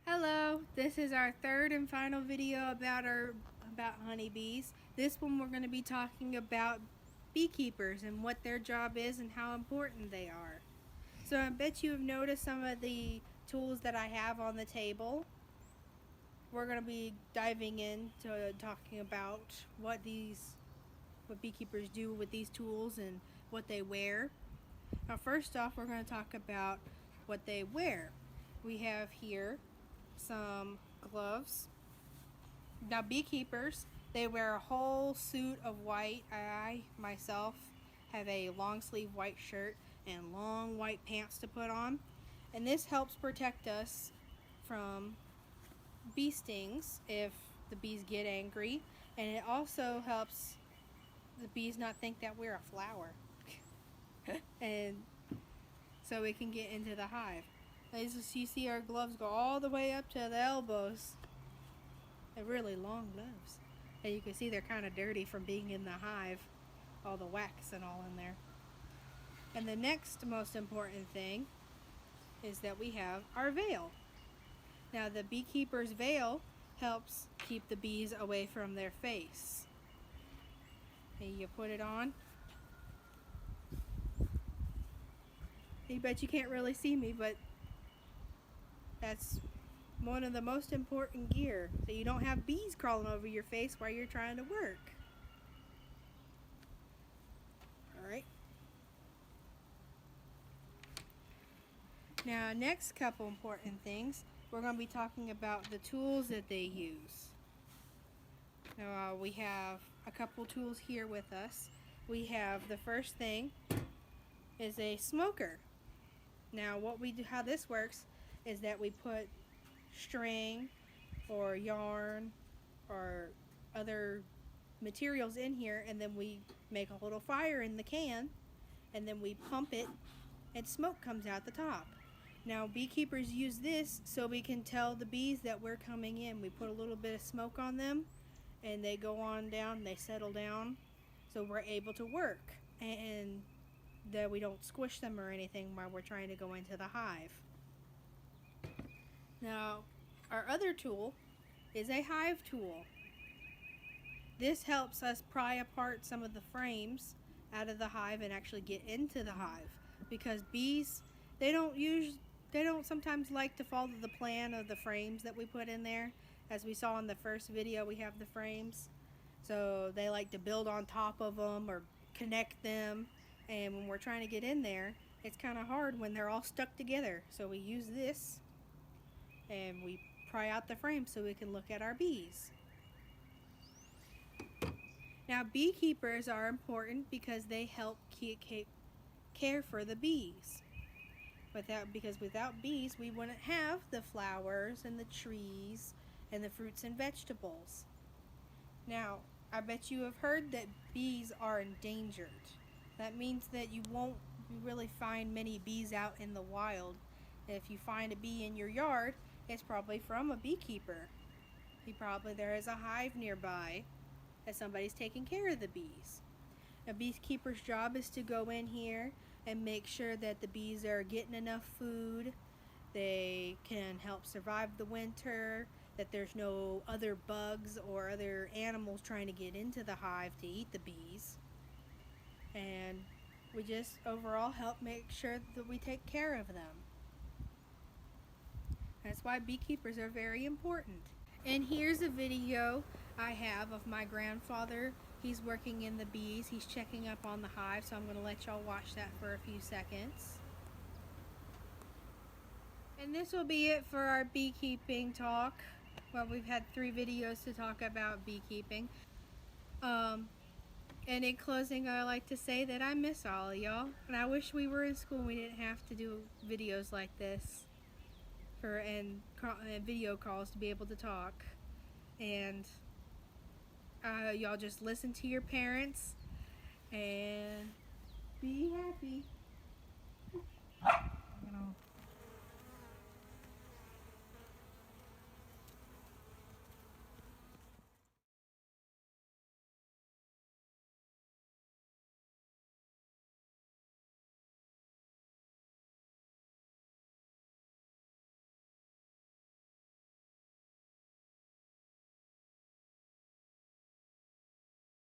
Hello, this is our third and final video about honeybees. This one we're going to be talking about beekeepers and what their job is and how important they are. So I bet you have noticed some of the tools that I have on the table. We're going to be diving into talking about what beekeepers do with these tools and what they wear. Now first off, we're going to talk about what they wear. We have here some gloves. Now beekeepers, they wear a whole suit of white. I myself have a long sleeve white shirt and long white pants to put on, and this helps protect us from bee stings if the bees get angry, and it also helps the bees not think that we're a flower and so we can get into the hive. As you see, our gloves go all the way up to the elbows. They're really long gloves. And you can see they're kind of dirty from being in the hive. All the wax and all in there. And the next most important thing is that we have our veil. Now the beekeeper's veil helps keep the bees away from their face. And you put it on. I bet you can't really see me, but that's one of the most important gear, so you don't have bees crawling over your face while you're trying to work. Alright. Now, next couple important things, we're going to be talking about the tools that they use. Now, we have a couple tools here with us. We have the first thing is a smoker. Now, how this works is that we put string or yarn or other materials in here, and then we make a little fire in the can, and then we pump it and smoke comes out the top. Now beekeepers use this so we can tell the bees that we're coming in. We put a little bit of smoke on them and they go on down, they settle down, so we're able to work and that we don't squish them or anything while we're trying to go into the hive. Now, our other tool is a hive tool. This helps us pry apart some of the frames out of the hive and actually get into the hive, because bees, they don't sometimes like to follow the plan of the frames that we put in there. As we saw in the first video, we have the frames. So they like to build on top of them or connect them, and when we're trying to get in there, it's kind of hard when they're all stuck together. So we use this and we pry out the frame so we can look at our bees. Now beekeepers are important because they help care for the bees. Because without bees we wouldn't have the flowers and the trees and the fruits and vegetables. Now, I bet you have heard that bees are endangered. That means that you won't really find many bees out in the wild. If you find a bee in your yard, it's probably from a beekeeper. There is a hive nearby that somebody's taking care of the bees. A beekeeper's job is to go in here and make sure that the bees are getting enough food, they can help survive the winter, that there's no other bugs or other animals trying to get into the hive to eat the bees. And we just overall help make sure that we take care of them. That's why beekeepers are very important. And here's a video I have of my grandfather. He's working in the bees. He's checking up on the hive, so I'm going to let y'all watch that for a few seconds. And this will be it for our beekeeping talk. Well, we've had 3 videos to talk about beekeeping. And in closing, I like to say that I miss all of y'all. And I wish we were in school and we didn't have to do videos like this and video calls to be able to talk. And y'all just listen to your parents and be happy.